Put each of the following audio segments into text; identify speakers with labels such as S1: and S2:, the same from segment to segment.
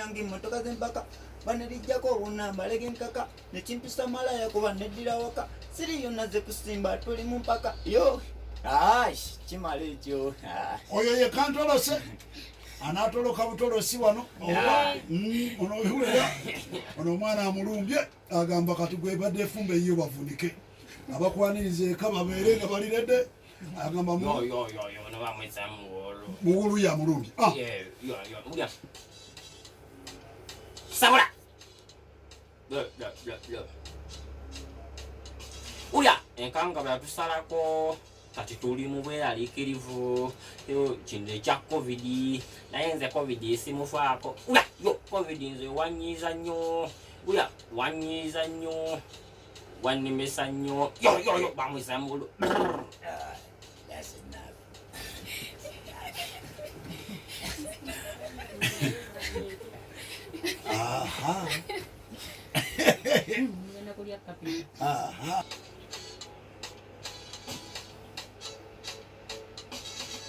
S1: nange motoka zempaka banerijjako obunamba lege nkaka nekimpisa malaya kuba neddira waka siri yonna ze kusimba tuli mu mpaka yo kimala ekyo
S2: oyo ye kantolose anatoloka butolosi wano ono obiwulira ono omwana amulumbye agamba kati gwebadde efumba eyiyo bavunike abakwaniriza eka babeere nga baliredde agamba muwulu yamulumbye
S3: sabula ulya enkanga bwatusalako kati tuli mu bweraliikirivu kino ekya covid naye nze covid esimufaako ulya yo covid nze wanyiiza nnyo ulya wanyiiza nnyo wannimisa nnyo yo bamwisa mulu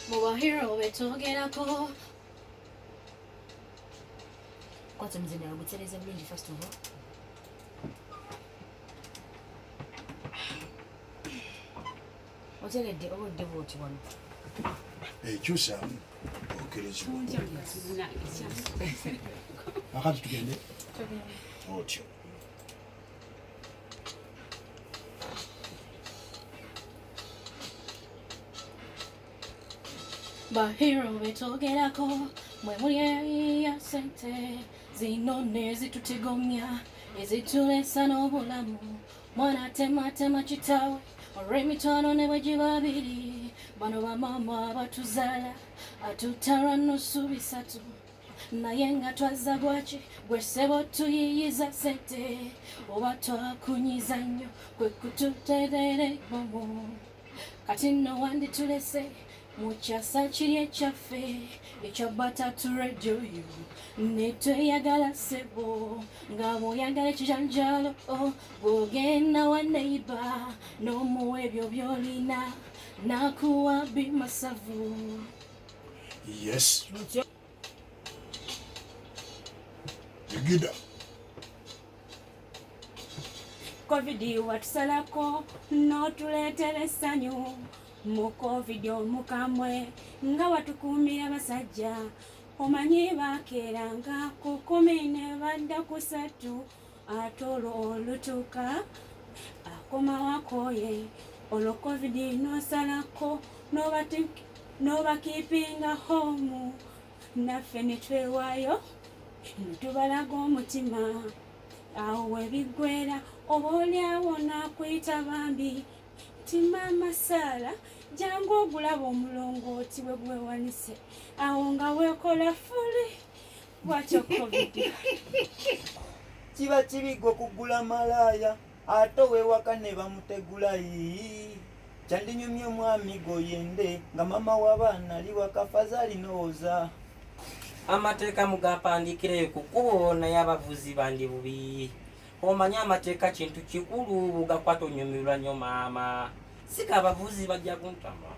S4: Mubahiro betogerako kwanza mzina yagutereza mlingi first of all oteredde obudde bwoti wano
S2: ekyusa okerezibwa akati tugende otyo
S4: Bahiro betogerako mwe muli ya sente zino nezitutigomya ezitulesa n'obulamu mwana tematema kitawe olw'emitwalo ne bwegibabiri bano bamama batuzaala atutara nusu bisatu naye nga twaza bwaki gwe ssebo tuyiyiza sente oba twakunyiza nnyo kwe kututerere bomo kati nno wanditulese mukyasa kiri ekyaffe ekya batatu radio yo netweyagala sebo nga bw'oyagala ekijanjalo bw'ogenda wa neighbor n'omuwa ebyo by'olina nakuwa bimasavu
S2: yes egida
S5: covid watusalako n'otuleetera essanyu mu covid omukamwe nga watukuumira basajja omanyi bakeeranga ku 10 ne badda ku 3 ate olwo olutuuka akomawakoye olwo covid n'osalako n'obakiipinga home naffe ne twewaayo ne tubalaga omutima awo webiggwera oba oliawo n'akuyita bambi ti maama Saala jangu ogulaba omulongooti bwe gwewanise awo nga weekola fuli bwatyo covid
S1: kiba kibiga okugula malaaya ate weewaka ne bamutegula kyandinyumya omwami goyende nga maama w'abaana ali wakafaza alinowooza
S3: amateeka mugapandiikireyo ku kkubo naye abavuzi bandi bubi omanye amateeka kintu kikulu bugakwata onyumirwa nnyo maama sika abavuzi bajja kuntama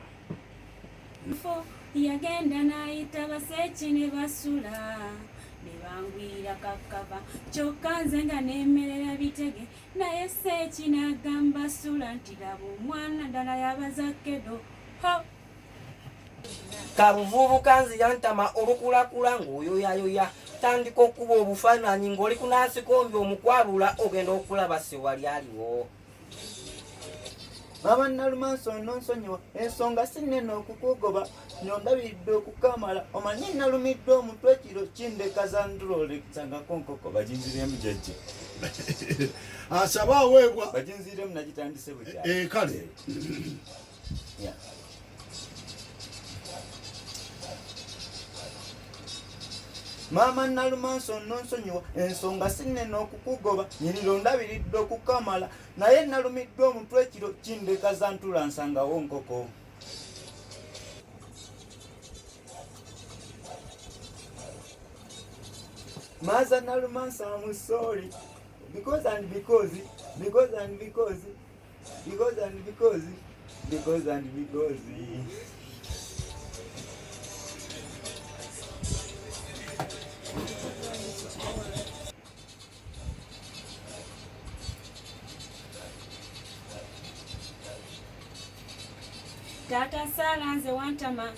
S5: fo yagenda n'ayita baseeki ne basula ne bangwira kakava kyokka nze nga neemerera bitege naye seeki n'agamba sula nti laba omwana ddala yabazakkedo
S3: kabuvubuka nzira ntama olukulakula ng'oyoyayoya tandika okuba obufaananyi ng'oli kunaasikombi omukwalula ogenda okulaba sewali aliwo
S1: maama Nalumansi ononsonyiwa ensonga si nnene okukugoba nyondabiridde okukamala omanyi nalumiddwe omutwe ekiro kindeka za ndulolekisangako nkoko baginziremu jajja
S2: asaba aweebwa
S1: baginziremu nagitandise bukya
S2: kale
S1: maama Nalumansi ononsonyiwa ensonga si nnene okukugoba nyiriro ndabiridde okukamala naye nalumiddwe omutwe ekiro kindeka za ntula nsangawo nkoko Maza Nalumansi I'm sorry because and because
S5: taata Sala nze wantama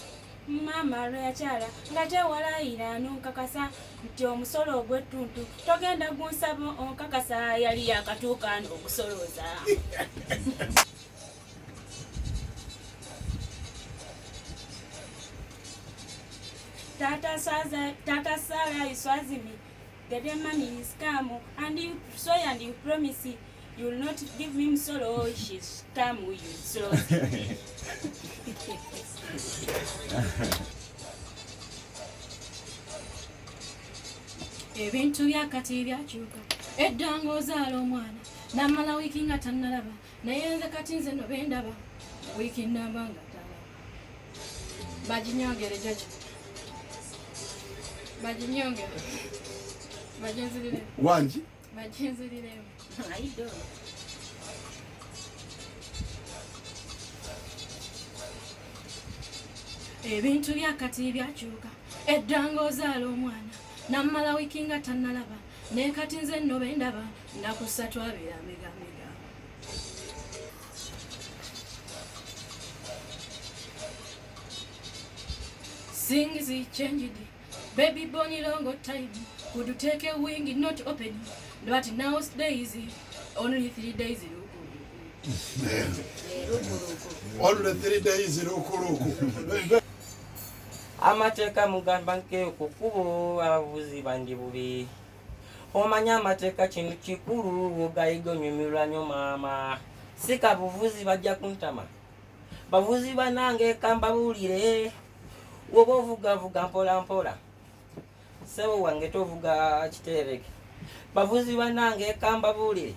S5: mama lwe yakyala nga tewalayira n'onkakasa nti omusolo ogw'ettuntu togenda gunsaba onkakasa yali yakatuuka n'okusolooza. Tata Sala is Swazimi. The money is come and you swear and you promise you will not give him solo. She's come with you solo.
S4: Ebintu byakati byakyuka edda ng'ozaala omwana namala wiiki nga tannalaba naye nze kati nze no bendaba wiiki namba nga talaba. Baginyongere jojo, baginyongere, bagenzulire
S2: wangi
S4: bagenzuliremu. Aido ebintu byakati byakyuka edda ng'ozaala omwana namala wiiki nga tannalaba naye kati nze nno bendaba nnaku 3 abiri amegamega. Things changed, baby Bonnie long time could you take a wing not open, but nowadays only 3 days.
S2: Only 3 days rukuruku.
S3: Amateeka mugamba nkeeko kubo abavuzi bandi bubi. Omanya amateeka kintu kikulu ogayiga onyumirwa nnyo maama. Sika buvuzi bajja kuntama. Bavuzi banange kambabuulire. Woba ovugavuga mpola mpola. Sebo wange tovuga kitereke. Bavuzi banange kambabuulire.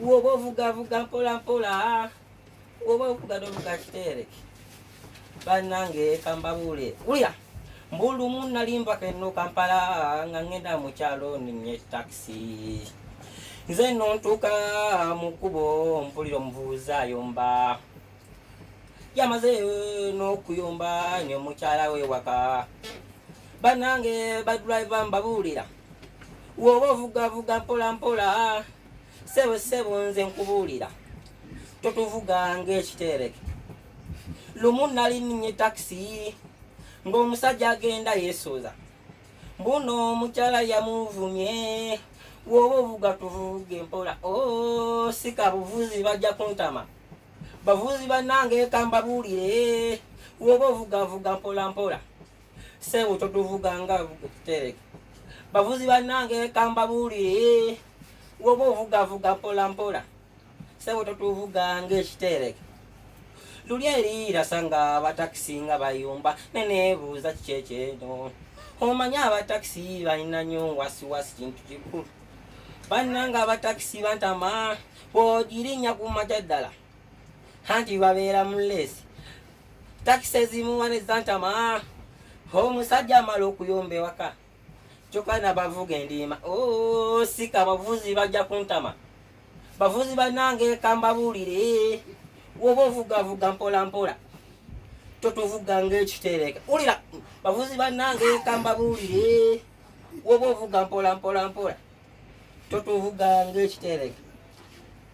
S3: Woba ovugavuga mpola mpola. Woba ovuga tovuga kitereke. Banange kambabuulire. Ulira. Mbulumu nalimba keno Kampala nga ngenda mu kyalo ninye taxi. Nze nontuka mu kubo mpulira omuvuzi ayomba. Yamaze n'okuyomba ne mukyala we waka. Banange badriver mbabuulira. Woba ovugavuga mpola mpola. Sebo nze nkubuulira. Totuvuga ng'ekitereke. Lumu nali ninye taxi. Ng'omusajja agenda yeesooza. Mbuno omukyala yamuvumye. Woba ovuga tuvuge mpola. Sika buvuzi bajja kuntama. Bavuzi banange kambabuulire. Woba ovugavuga mpola mpola. Sebo totuvuga nga kitereke. Bavuzi banange kambabuulire. Woba ovugavuga mpola mpola. Sebo totuvuga ng'ekitereke. Luli eri rasanga abataxi nga bayomba nenebuuza kikekyeno. Omanya abataxi balina nnyo wasiwasi kintu kikulu. Bannanga abataxi bantama bw'ogirinya ku makya ddala. Anti babeera mu leesi. Taxi ezimu wane zantama. Omusajja amala okuyomba ewaka. Kyokka nabavuga endiima. Sika bavuzi bajja kuntama. Bavuzi bannange kambabuulire. Woba ovugavuga mpola mpola. Totuvuga ng'ekitereke. Ulira. Bavuzi bannange kambabuulire. Woba ovuga mpola mpola. Totuvuga ng'ekitereke.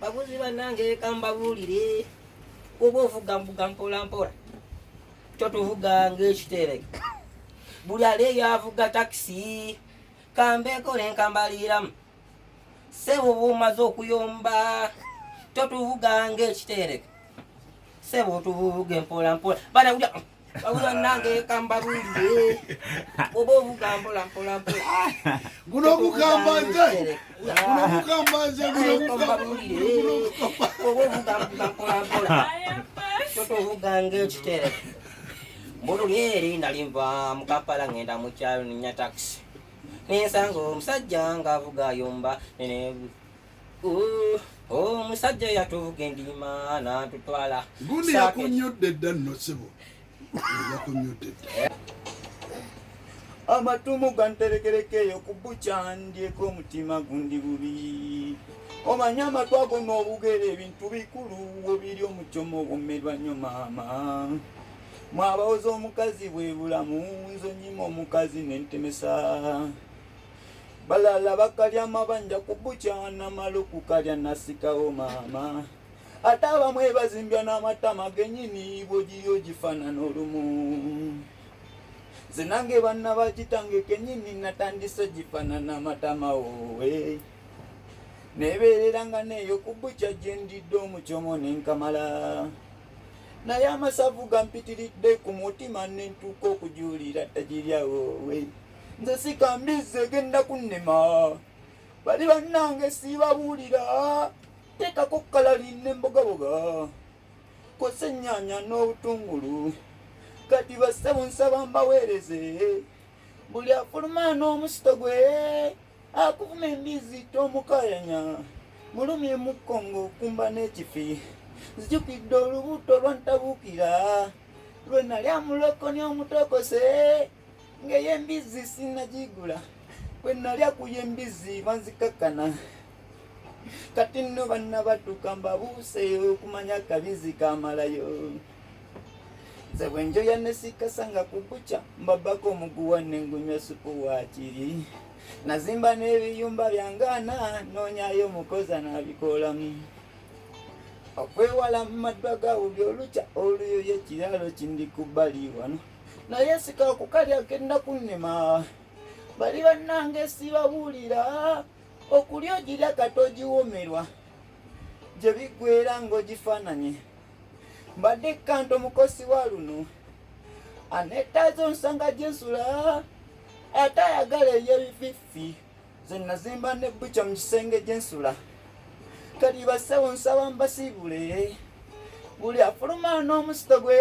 S3: Bavuzi bannange kambabuulire. Woba ovuga mpola mpola. Totuvuga ng'ekitereke. Buli ali avuga taxi. Kambeeko nenkambaliramu. Sebo bw'omaze okuyomba. Totuvuga ng'ekitereke. Sebo tuvuge mpola mpola. Bana ulya. Bavuga nange kambabuulire. Woba ovuga mpola mpola.
S2: Guno kugamba nze.
S3: Woba ovuga mpola. Totuvuga ng'ekitereke. Mbululi eri nalimva mu Kampala ngenda mu kyalo ninnya taxi. Nensanga omusajja ng'avuga ayomba omusajja yatuvuga endiima n'atutwala.
S2: Gundi yakunyodde dda nno sebo. Yakunyodde dda.
S1: Amatumu ganterekerekeyo ku bukya ndyeko omutima gundi bubi. Omanya amatu ago n'obugere ebintu bikulu obiri omucyomo obwommerwa nnyo maama. Mwabawoza omukazi bwe bulamu nzo nnyima omukazi n'entemesa. Balala bakalya amabanja ku bukya namala okukalya nasikawo maama. ate abamwe bazimbya n'amatama genyini bwogiri ogifaanana olumu nze nange banna bakitange kenyini natandise gifaanana amatama wowe nebeerera nga neeyo ku bukya gye ndidde omucomo nenkamala naye amasavu gampitiridde ku mutima nentuuka okujuulira tagirya wowe nze sikambize genda kunnema bali bannange siibabuulira teekako kalali n'embogaboga kosa ennyaanya n'obutungulu kati bassebo nsaba mbaweereze buli afuluma n'omusito gwe akuvuma embizi tomukayanya mulumye mukkongo okumba n'ekifi nzijukidde olubuto lwantabuukira lwe nali amulokoni omutokose ng'ey'embizi sinnagigula kwe nali akuya embizi banzikakkana kati nno banna batuuka mbabuuseyo okumanya akabizi kamalayo nze bwe njoya ne sikasanga ku bukya mbabbako omuguwa nengunywa supu waakiri nazimba n'ebiyumba byangaana noonyayo omukozi anaabikoolamu okwewala mu maddwa ga buli olukya oluyoyo ekiraalo kindi ku bbali wano naye sika okukalya genda kunnema bali bannange sibabuulira okuli ogirya kati ogiwomerwa gye biggwera ng'ogifaananye mbadde kanto mukosi wa luno aneetaaza onsanga gyensula ate ayagala ey'ebififi ze nazimba ne bukya mu kisenge gyensula kali bassewo nsaba mbasiibule buli afuluma n'omusito gwe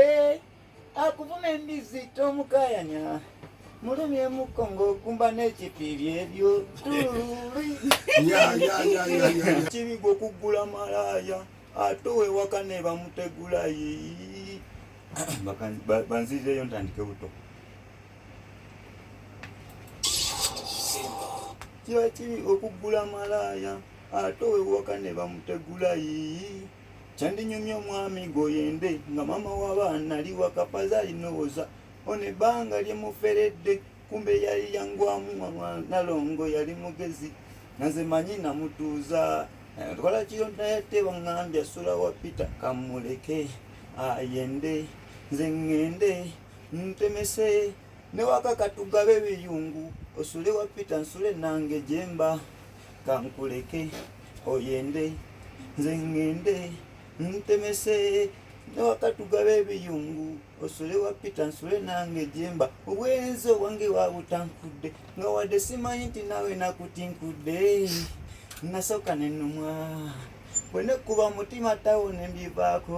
S1: akuvuma embizi tomukayanya mulumye mukkongo okumba n'ekipiiri ebyo tululi kibiga okuggula malaaya ate owewaka ne bamutegulayi banzireyo ntandike buto kiba kibi okuggula malaaya ate owewaka ne bamutegulayi kyandinyumya omwami goyende nga mama w'abaana ali wakapaza alinowooza ono ebbanga lyemuferedde kumbe yali yangwamu nalongo yali mugezi naze manyi namutuuza kola kiyo nayate baŋŋambye asula wa Peter kamuleke ayende nze ŋŋende ntemese ne wakaka tugabe ebiyungu osule wa Peter nsule nange gyemba kankuleke oyende nze ŋŋende ntemese ne wakatugabe ebiyungu osule wa Peter nsule nange gyemba obwenzi obwange wabutankudde nga wadde simanyi nti nawe nakutinkudde nasooka nenumwa bwe nekkuba mutima tawo nembivaako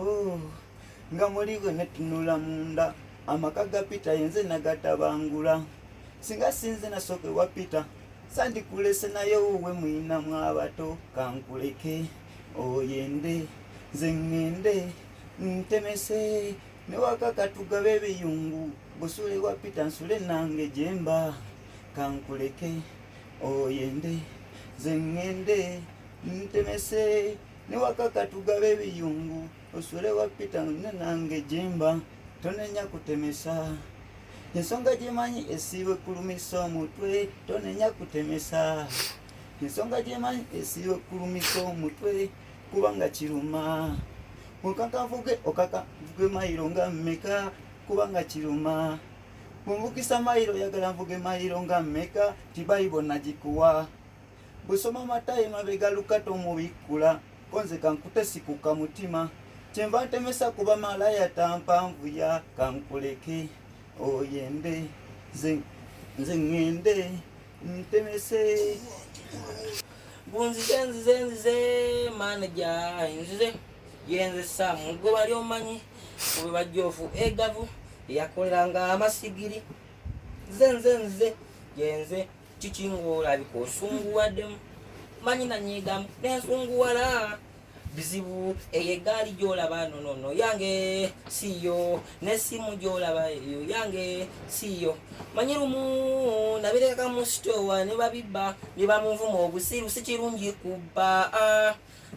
S1: nga muliwe netunula munda amaka ga Peter yenze nagatabangula singa sinze nasooke wa Peter sandikulese naye wuwe mwinamu abato kankuleke oyende nze ŋŋende ntemese ne wakaka tugabe ebiyungu busule wa Peter nsule nange gyemba kankuleke oyende nze ŋŋende ntemese ne wakaka tugabe ebiyungu osule wa Peter nange gyemba tonenya kutemesa ensonga gyemanyi esiiwe kulumisa omutwe tonenya kutemesa ensonga gyemanyi esiiwe kulumisa omutwe kubanga kiruma okakavuge okakavuge mayiro nga mmeka kubanga kiruma bwemvugisa mayiro yagala nvuge mayiro nga mmeka ti bayibuli nagikuwa busoma matayo mabega lukato mubikkula konze kankutesikuka mutima kyenva ntemesa kuba malaya tampanvuya kankuleke oyende nze ŋŋende ntemese
S3: bunzize manaja nzize yenze mugwe bali omanyi bwe bajoofu egavu eyakoleranga amasigiri nze yenze kikingolabika osunguwaddemu manyi nanyigamu nensunguwala bizibu eyegaali gyolaba nonono yange siyo nesimu gyolaba eyo yange siyo manyi lumu nabireka mu sitowa ne babibba ne bamuvuma obusiru si kirungi kubba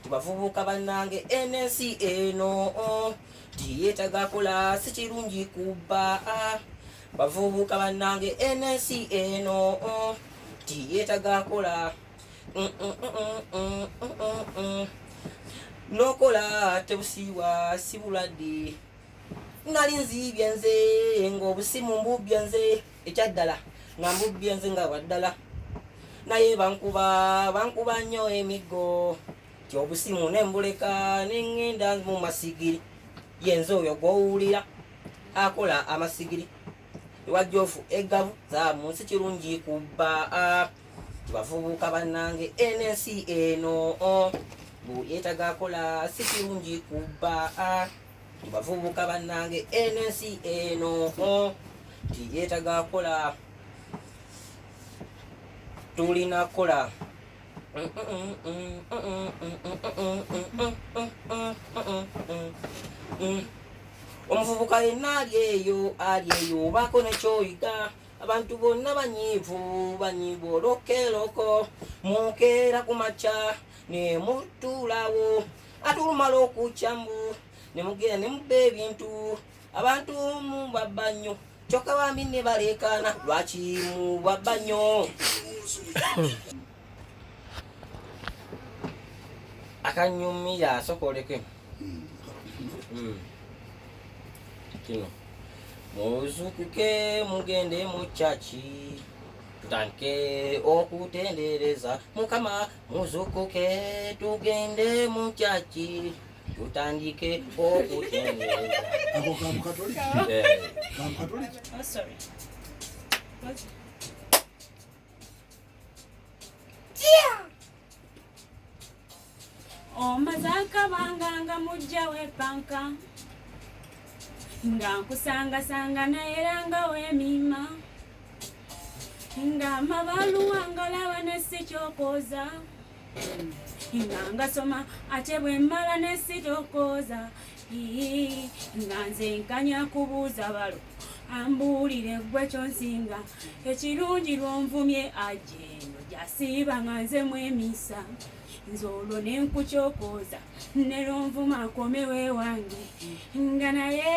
S3: tubavubuka bannange enensi eno tiyetagakola si kirungi kubba bavubuka bannange enensi eno tiyetagakola nokola tebusiwa sibuladi nali nzibye nze ng'obusimu mbubye nze ekyaddala nga mbubye nze nga waddala naye bankuba nnyo emiggo kyobusimu nembuleka neŋŋenda mu masigiri yenze oyo gw'owulira akola amasigiri ewajjofu eggavu zaamu si kirungi kubba tubavubuka bannange ensi eno yeetaga akola si kirungi kubba tubavubuka bannange ensi eno yeetaga akola tulina kola omuvubuka yenna ali eyo obaako nekyoyiga abantu bonna banyiivu olokeeroko mukeera ku makya ne mutuulawo atulumala okukyambu ne mugenda ne mubba ebintu abantu mubabba nnyo kyokka bambi ne baleekaana lwaki mubabba nnyo akanyumira sokoleke kino muzukuke mugende mu chachi tutandike okutendereza mukama muzukuke tugende mu chachi tutandike okutendereza
S2: ako kamukatoliki kamukatoliki
S5: Oh, sorry. Omazakabanga nga mujja wepanka nga nkusangasanga naera nga wemima nga amabaluwa ngalaba nessikyokoza nga ngasoma ate bwe mmala nessikyokoza nga nze nkanya kubuuza balo ambuulire gwe kyonsinga ekirungi lwonvumye ajeno gyasiiba nga nze mwemisa nze olwo nenkukyokoza ne lwonvuma akomewe wange nga naye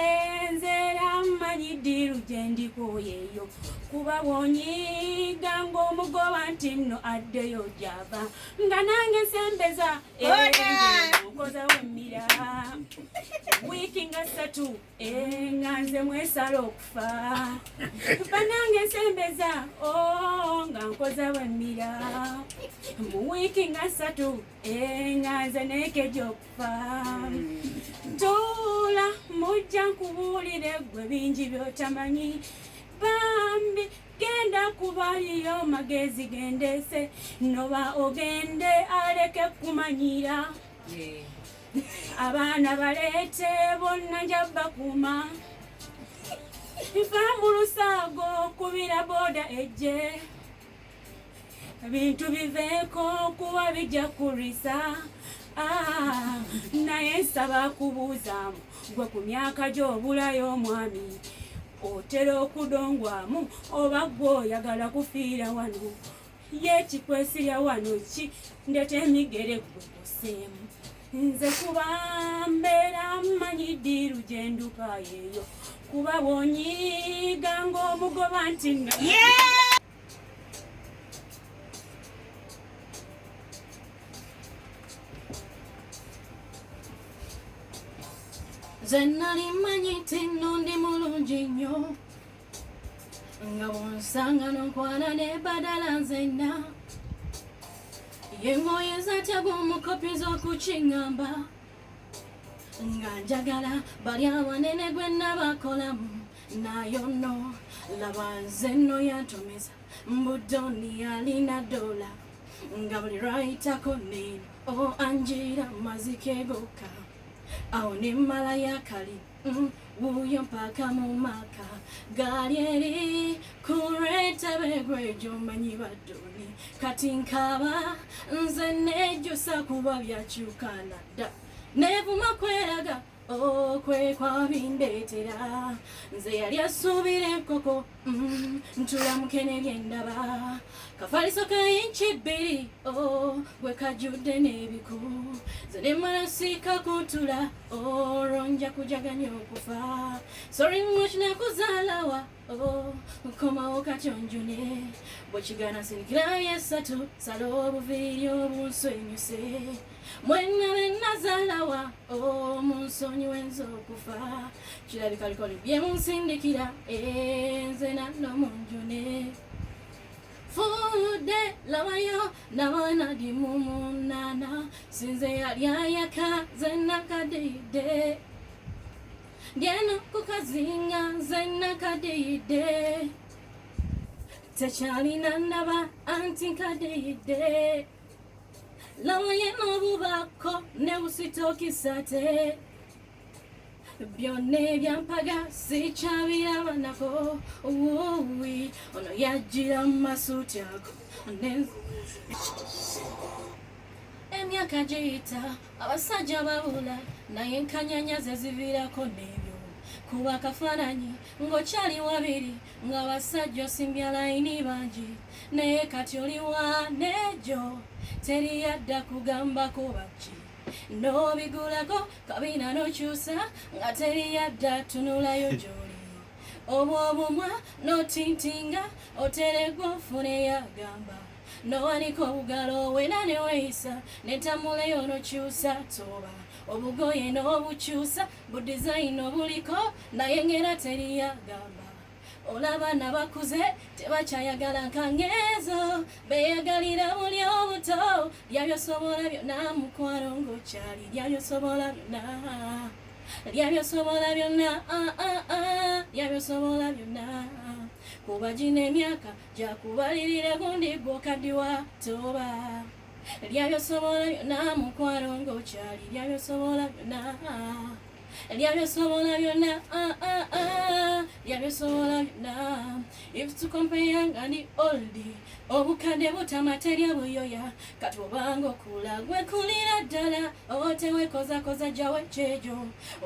S5: nzeera mmanyi ddiiru gye ndikoyeeyo kuba bwonyiga ng'omugoba nti nno addeyo gy'ava nga nange nsembeza nkoza wemmira wiiki nga 3 nga nze mwesala okufa banange nsembeza nga nkoza wemmira mu wiiki nga 3 nga nze neekeja okufa tuula mujja nkubuulire gwe bingi by'otamanyi bambi genda kubaliyo magezi gendese noba ogende aleke kumanyira abaana baleete bonna njabba kuma nfa mu lusaago kubira booda ejje bintu biveeko kuba bijja kurisa naye nsaba kubuuzaamu gwe ku myaka gy'obulayo omwami otera okudongwamu oba gwe oyagala kufiira wano yekikwesirya wano ki ndeta emigere gwe kuseemu nze kuba mbeera mmanyi ddiiru gye nduka yeeyo kuba bwonyiga ng'omugoba nti
S4: nze nali mmanyi nti nno ndi mulungi nnyo nga bwonsanga nonkwana n'ebadala nzenna yengoye zatyaga omukopi z'okukiŋŋamba nga njagala bali abanene gwe nabakolamu nayo nno laba nze nno yantomeza mbudoni alina dola nga buli lwayitako neno anjira mazikegoka awo nemmala yakali wuuyo mpaka mu maka gali eri kureetabe gwejo manyi baddoni kati nkaba nze nejjusa kuba byakyukana dda nevuma kweraga okwe kwabindeetera nze yali asuubira enkoko ntula mukene byendaba kafaliso ka inchi bbiri gwe kajjudde n'ebiku zene marasika kuntula ronja kujaganya okufa sorry much nakuzaalawa komawo katyonjune bwekigana sinikira yesatu sala obuviiri obunswenyuse mwena benazaalawa munsonyi wenza okufa kirabika likole byemunsindikira nze nanno munjune fude lawayo nawana dimumunana sinze yalyayaka zenakadide Diana kukazinga zenakadide tekyali nandaba antinkadide lawaye n'obubako ne busitokisate byonna ebyampaga sikyabirabanako wowi ono yajjira mu masuuti ago emyaka giyita abasajja babula naye enkanyanya ze ziviirako n'ebyo kuba akafaananyi ng'okyali wabiri ng'abasajja osimbya layini bangi naye kati oliwa n'egyo teri yadda kugambako baki n'obigulako kabina n'okyusa nga teri yadda tunulayo gy'oli obwo obumwa n'otintinga oteregwa ofune yagamba n'owanika obugalo wena ne weeyisa n'entamuleyo n'okyusa toba obugoye n'obukyusa budizayini obuliko naye ngera teri yagamba olabana bakuze tebakyayagala nkangezo beyagalira buli obuto lyabyosobola byonna mukwano ng'okyali lyabyosobola byonna lyabyosobola byonna lyabyosobola byonna kuba gino emyaka gyakubalirire gundi gwokaddiwa toba lyabyosobola byonna mukwano ng'okyali lyabyosobola byonna lyabyosobola byonna lyabyosobola byonna if to compare nga ndi oldi obukadde butamaterya buyoya kati obanga okula gwe kulira ddala otewekozakoza jawe kyejo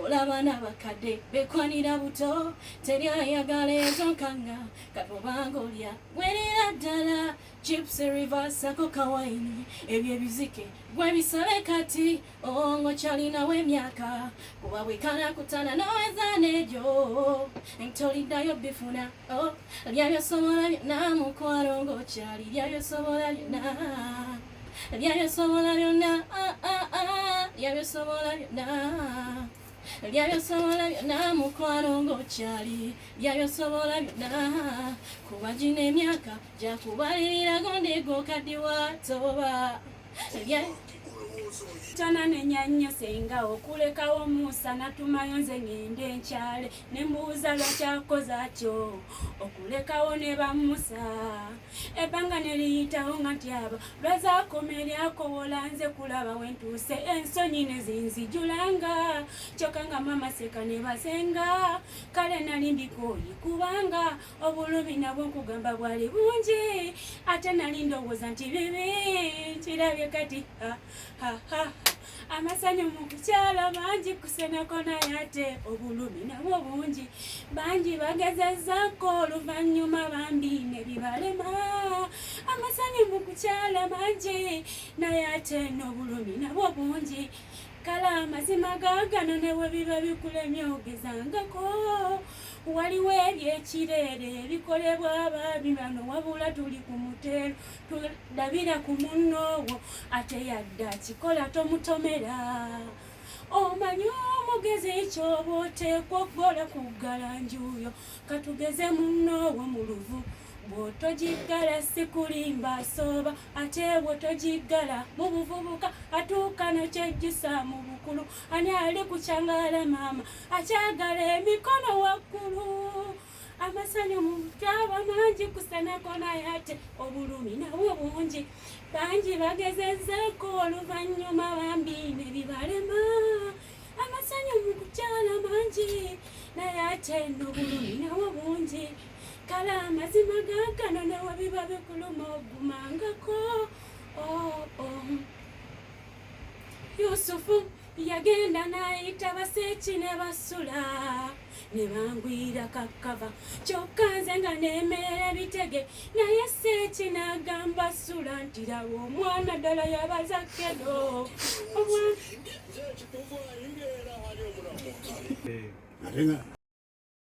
S4: olaba n'abakadde bekwanira buto teryayagala ezonkanga kati obanga olya gwerira ddala chips reversako kawaini ebyo ebizike gwe bisabe kati ng'okyalinawo emyaka kuba bwekana kutana n'oweza n'egyo ntoliddayo bifuna lyabyosobola byonna mukwano ng'okyali lyabyosobola byonna lyabyosobola byonna lyabyosobola byonna lyabyosobola byonna mukwano ng'okyali lyabyosobola byonna kuba gino emyaka gyakubalirira gundi gwokaddiwa toba
S5: tana nenyanya senga okulekawo musa natumayo nze ngende enkyale nembuuza lwakyakoza kyo okulekawo ne bamusa ebbanga neliyitawo nga ntyaba lwazaakomeryakowola nze kulaba wentuuse ensonyi ne zinzijulanga kyokka nga mama seka ne basenga kale nali mbikooyi kubanga obulumi nabwo nkugamba bwali bungi ate nali ndowooza nti bibi kirabye kati amasanyu mu kukyala bangi kusenako naye ate obulumi nabwo bungi bangi bagezezako oluvannyuma bambi ne bibalema amasanyu mu kukyala bangi naye ate n'obulumi nabwo bungi kale amazima gaagano ne bwe biba bikulemya ogezangako waliwo ebyekirere ebikolebwa abaabi bano wabula tuli ku mutero tudabira ku munnoowo ate yadde akikola tomutomera omanyi omugezi ekyoba oteekwa okugola ku ggalanjuyo katugeze munnoowo mu luvu bw'otogiggala sikulimba asooba ate bw'otogiggala mu buvubuka atuuka nokyejjusa mu bukulu ani ali ku kyangala maama akyagala emikono waggulu amasanyu mu taba mangi kusenako naye ate obulumi nabwo bungi bangi bagezezzaako oluvannyuma bambi ne bibalema amasanyu mu kukyala mangi naye ate n'obulumi nabwo bungi kale amazima gaagano nawe biba bikuluma ogumangako Yusufu yagenda n'ayita baseeki ne basula ne bangwira kakava kyokka nze nga neemerera bitege naye seeki n'agamba sula nti rawa omwana ddala yabaza kkedo
S2: ate nga